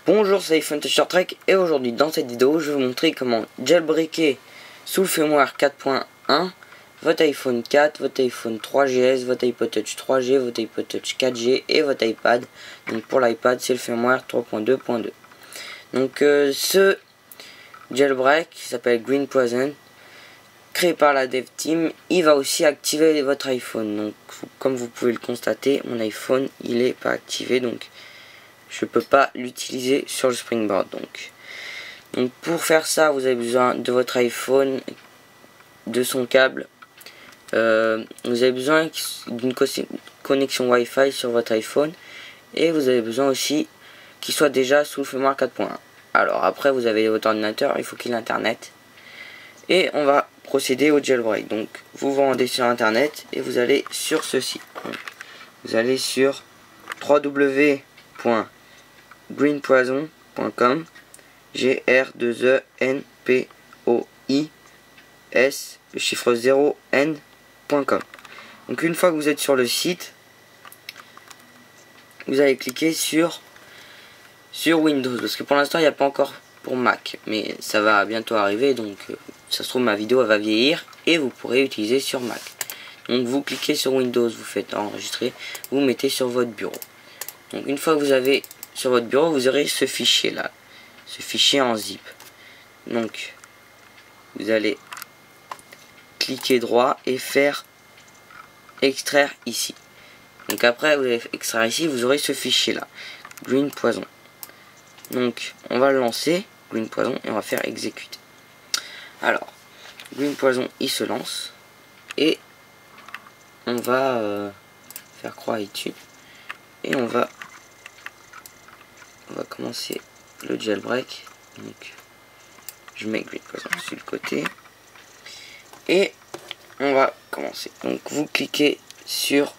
Bonjour, c'est iPhone Star Trek et aujourd'hui dans cette vidéo je vais vous montrer comment jailbreaker sous le firmware 4.1 votre iPhone 4, votre iPhone 3GS, votre iPod Touch 3G, votre iPod Touch 4G et votre iPad. Donc pour l'iPad c'est le firmware 3.2.2. Donc ce jailbreak qui s'appelle Green Poison, créé par la dev team, il va aussi activer votre iPhone. Donc comme vous pouvez le constater, mon iPhone il est pas activé, donc je peux pas l'utiliser sur le Springboard. Donc pour faire ça, vous avez besoin de votre iPhone, de son câble. Vous avez besoin d'une connexion Wi-Fi sur votre iPhone et vous avez besoin aussi qu'il soit déjà sous le firmware 4.1. Alors après vous avez votre ordinateur, il faut qu'il ait internet et on va procéder au jailbreak. Donc vous vous rendez sur internet et vous allez sur ce site. Vous allez sur www.greenpoison.com, G-R-2-E-N-P-O-I-S, le chiffre 0-N.com. Donc une fois que vous êtes sur le site, vous allez cliquer sur Windows, parce que pour l'instant il n'y a pas encore pour Mac, mais ça va bientôt arriver, donc ça se trouve ma vidéo elle va vieillir et vous pourrez utiliser sur Mac. Donc vous cliquez sur Windows, vous faites enregistrer, vous mettez sur votre bureau. Donc une fois que vous avez sur votre bureau, vous aurez ce fichier là, ce fichier en zip. Donc vous allez cliquer droit et faire extraire ici. Donc après vous allez extraire ici, vous aurez ce fichier là, Green Poison. Donc on va le lancer, Green Poison, et on va faire exécuter. Alors Green Poison il se lance et on va faire croix étude et on va commencer le jailbreak. Donc je mets Green Poison sur le côté et on va commencer. Donc vous cliquez sur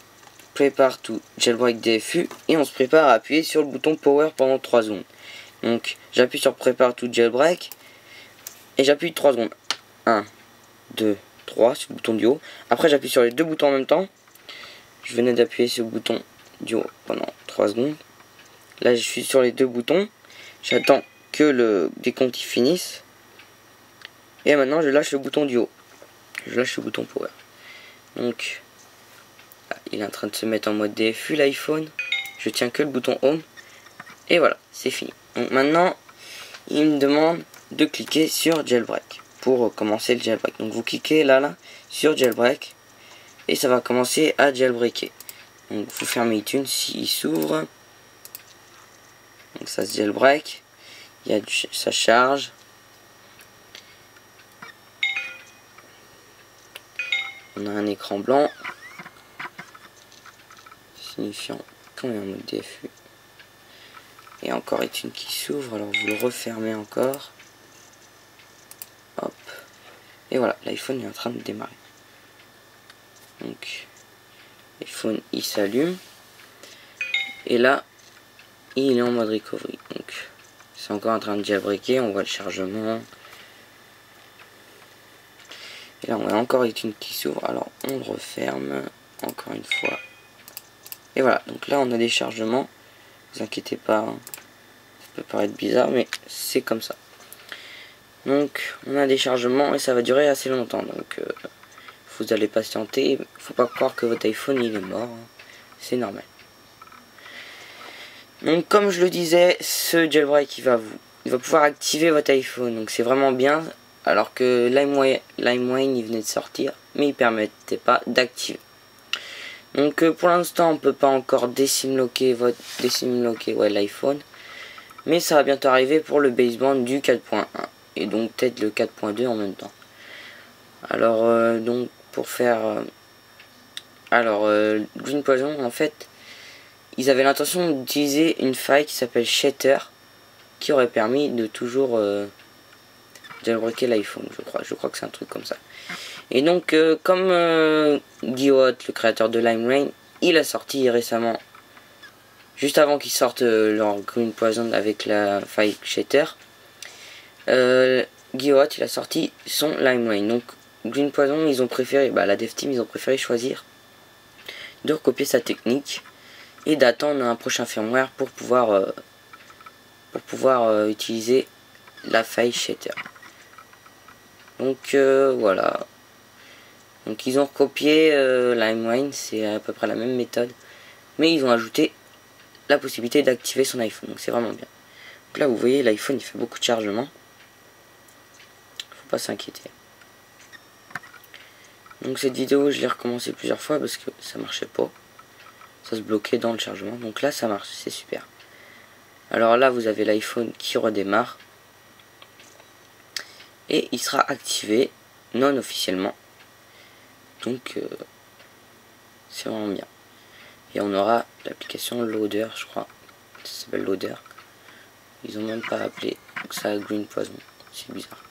Prepare to Jailbreak DFU et on se prépare à appuyer sur le bouton Power pendant 3 secondes. Donc j'appuie sur Prepare to Jailbreak et j'appuie 3 secondes. 1, 2, 3 sur le bouton du haut. Après j'appuie sur les deux boutons en même temps. Je venais d'appuyer sur le bouton du haut pendant 3 secondes. Là je suis sur les deux boutons. J'attends que le décompte finisse. Et maintenant je lâche le bouton du haut. Je lâche le bouton Power. Donc il est en train de se mettre en mode DFU l'iPhone. Je tiens que le bouton Home. Et voilà, c'est fini. Donc maintenant il me demande de cliquer sur Jailbreak pour commencer le jailbreak. Donc vous cliquez là sur Jailbreak et ça va commencer à jailbreaker. Donc vous fermez iTunes s'il s'ouvre. Donc ça se jailbreak. Ça charge. On a un écran blanc signifiant qu'on est en mode DFU. Et encore iTunes qui s'ouvre, alors vous le refermez encore. Hop. Et voilà, l'iPhone est en train de démarrer. Donc l'iPhone il s'allume. Et là, il est en mode recovery. Donc c'est encore en train de jailbreaker, on voit le chargement. Et là on a encore iTunes qui s'ouvre, alors on le referme encore une fois. Et voilà, donc là on a des chargements. Ne vous inquiétez pas, hein. Ça peut paraître bizarre mais c'est comme ça. Donc on a des chargements et ça va durer assez longtemps. Donc vous allez patienter. Faut pas croire que votre iPhone il est mort, hein. C'est normal. Donc comme je le disais, ce jailbreak il va pouvoir activer votre iPhone. Donc c'est vraiment bien. Alors que LimeWire il venait de sortir, mais il permettait pas d'activer. Donc pour l'instant on peut pas encore désimloquer l'iPhone, mais ça va bientôt arriver pour le baseband du 4.1 et donc peut-être le 4.2 en même temps. Alors donc pour faire Green Poison, en fait ils avaient l'intention d'utiliser une faille qui s'appelle Shatter qui aurait permis de toujours jailbreaker l'iPhone, je crois que c'est un truc comme ça. Et donc comme Guy Watt, le créateur de LimeWire, il a sorti récemment, juste avant qu'il sorte leur Green Poison avec la faille Shatter, Guy Watt il a sorti son LimeWire. Donc Green Poison ils ont préféré, la dev team ils ont préféré choisir de recopier sa technique et d'attendre un prochain firmware pour pouvoir pour pouvoir utiliser la faille shader. Donc voilà. Donc ils ont recopié LimeWine, c'est à peu près la même méthode, mais ils ont ajouté la possibilité d'activer son iPhone, donc c'est vraiment bien. Donc là vous voyez l'iPhone il fait beaucoup de chargement, faut pas s'inquiéter. Donc cette vidéo je l'ai recommencé plusieurs fois parce que ça marchait pas, ça se bloquait dans le chargement, donc là ça marche, c'est super. Alors là vous avez l'iPhone qui redémarre et il sera activé non officiellement, donc c'est vraiment bien. Et on aura l'application Loader, je crois, ça s'appelle Loader, ils ont même pas appelé donc ça Green Poison, c'est bizarre.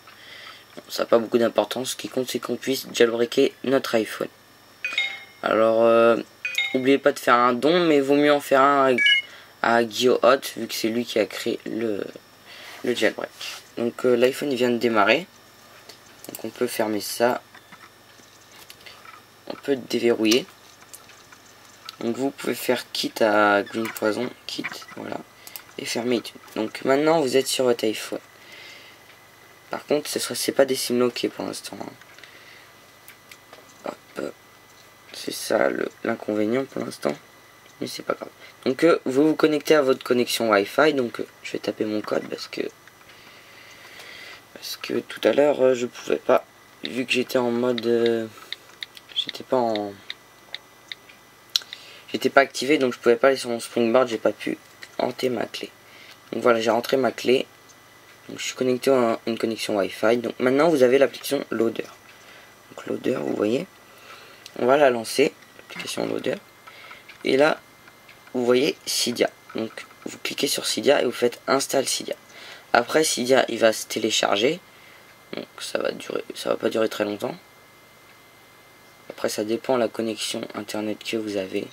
Bon, ça n'a pas beaucoup d'importance, ce qui compte c'est qu'on puisse jailbreaker notre iPhone. Alors n'oubliez pas de faire un don, mais vaut mieux en faire un à Guillaume Hot vu que c'est lui qui a créé le jailbreak. Donc l'iPhone vient de démarrer, donc on peut fermer ça, on peut déverrouiller. Donc vous pouvez faire quitte à Green Poison, quitte, voilà, et fermer iTunes. Donc maintenant vous êtes sur votre iPhone. Par contre c'est pas des simlockés pour l'instant. C'est ça l'inconvénient pour l'instant, mais c'est pas grave. Donc vous vous connectez à votre connexion Wi-Fi. Donc je vais taper mon code parce que tout à l'heure je pouvais pas, vu que j'étais en mode j'étais pas activé, donc je pouvais pas aller sur mon Springboard, j'ai pas pu entrer ma clé. Donc voilà, j'ai rentré ma clé, donc je suis connecté à une connexion Wi-Fi. Donc maintenant vous avez l'application Loader. Donc Loader, vous voyez, on va la lancer, l'application Loader, et là vous voyez Cydia. Donc vous cliquez sur Cydia et vous faites install Cydia. Après Cydia il va se télécharger, donc ça va pas durer très longtemps. Après ça dépend de la connexion internet que vous avez.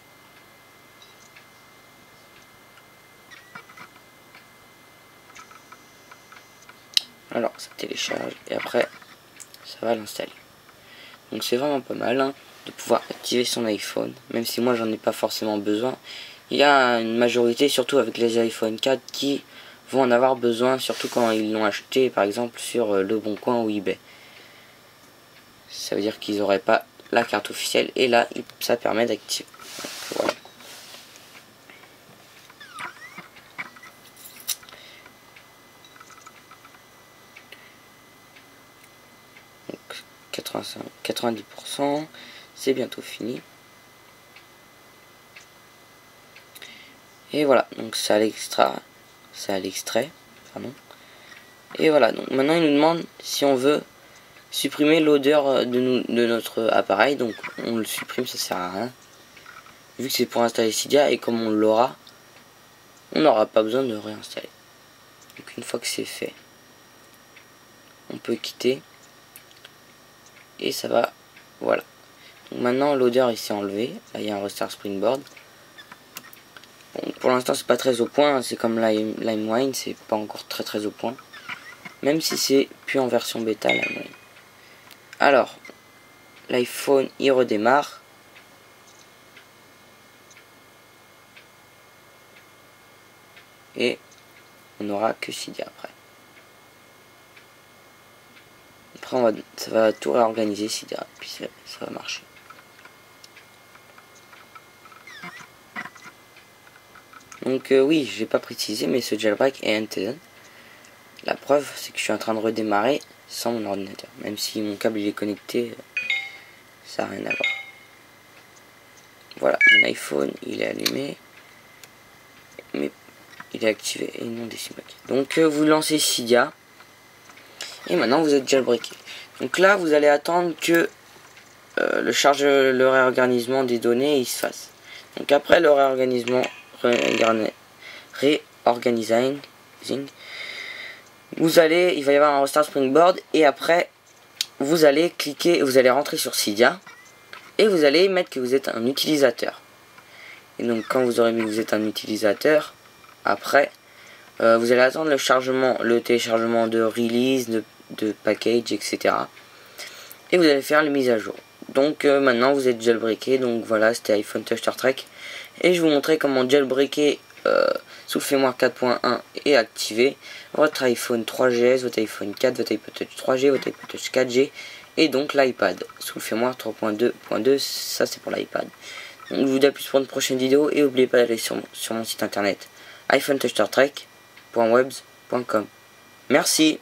Alors ça télécharge et après ça va l'installer. Donc c'est vraiment pas mal hein, de pouvoir activer son iPhone, même si moi j'en ai pas forcément besoin. Il y a une majorité, surtout avec les iPhone 4, qui vont en avoir besoin, surtout quand ils l'ont acheté par exemple sur Le Bon Coin ou eBay. Ça veut dire qu'ils n'auraient pas la carte officielle et là ça permet d'activer. Voilà. Donc 90%, c'est bientôt fini. Et voilà, donc c'est à l'extrait, pardon. Et voilà, donc maintenant il nous demande si on veut supprimer l'odeur de notre appareil. Donc on le supprime, ça sert à rien, vu que c'est pour installer Cydia, et comme on l'aura, on n'aura pas besoin de réinstaller. Donc une fois que c'est fait, on peut quitter et ça va, voilà. Donc maintenant l'odeur il s'est enlevé, là il y a un restart Springboard. Bon, pour l'instant c'est pas très au point, c'est comme LimeWine, c'est pas encore très au point, même si c'est plus en version bêta LimeWine. Alors l'iPhone il redémarre. Et on n'aura que Cydia après. Après ça va tout réorganiser Cydia, puis ça va marcher. Donc oui, j'ai pas précisé, mais ce jailbreak est intended. La preuve, c'est que je suis en train de redémarrer sans mon ordinateur. Même si mon câble il est connecté, ça n'a rien à voir. Voilà, mon iPhone il est allumé, mais il est activé et non décimloqué. Donc vous lancez Cydia et maintenant vous êtes jailbreaké. Donc là vous allez attendre que le réorganisement des données il se fasse. Donc après le réorganising, il va y avoir un restart Springboard et après vous allez cliquer, vous allez rentrer sur Cydia et vous allez mettre que vous êtes un utilisateur. Et donc quand vous aurez mis que vous êtes un utilisateur, après vous allez attendre le téléchargement de release, de package, etc. Et vous allez faire les mises à jour. Donc maintenant vous êtes jailbreaké. Donc voilà, c'était iPhone Touch Star Trek. Et je vous montrer comment jailbreaker sous le firmware 4.1 est activé. Votre iPhone 3GS, votre iPhone 4, votre iPod Touch 3G, votre iPod Touch 4G et donc l'iPad sous le firmware 3.2.2, ça c'est pour l'iPad. Donc je vous dis à plus pour une prochaine vidéo et n'oubliez pas d'aller sur mon site internet iPhonetouchstartrek.webs.com. Merci.